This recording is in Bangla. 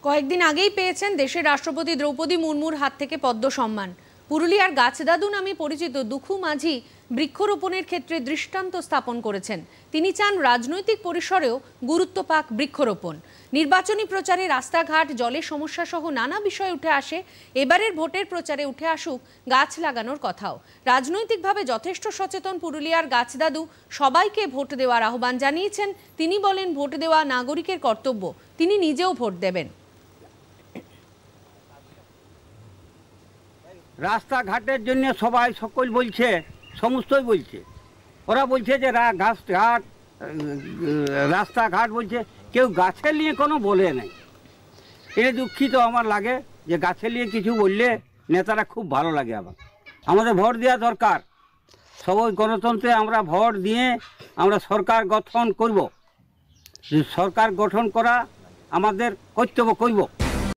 কয়েকদিন আগেই পেয়েছেন দেশের রাষ্ট্রপতি দ্রৌপদী মুর্মুর হাত থেকে পদ্ম সম্মান। পুরুলিয়ার গাছদাদু নামে পরিচিত দুখু মাঝি বৃক্ষরোপণের ক্ষেত্রে দৃষ্টান্ত স্থাপন করেছেন। তিনি চান রাজনৈতিক পরিসরেও গুরুত্ব পাক বৃক্ষরোপণ। নির্বাচনী প্রচারে রাস্তাঘাট, জলের সমস্যা সহ নানা বিষয় উঠে আসে। এবারের ভোটের প্রচারে উঠে আসুক গাছ লাগানোর কথাও। রাজনৈতিকভাবে যথেষ্ট সচেতন পুরুলিয়ার গাছদাদু সবাইকে ভোট দেওয়ার আহ্বান জানিয়েছেন। তিনি বলেন, ভোট দেওয়া নাগরিকের কর্তব্য, তিনি নিজেও ভোট দেবেন। রাস্তাঘাটের জন্য সবাই সকল বলছে, সমস্তই বলছে। ওরা বলছে যে ঘাট রাস্তাঘাট বলছে, কেউ গাছের নিয়ে কোনো বলে নাই। এটা দুঃখিত আমার লাগে যে গাছের নিয়ে কিছু বললে নেতারা খুব ভালো লাগে। আমাদের ভোট দেওয়া দরকার। সবাই গণতন্ত্রে আমরা ভোট দিয়ে আমরা সরকার গঠন করব। সরকার গঠন করা আমাদের কর্তব্য করব।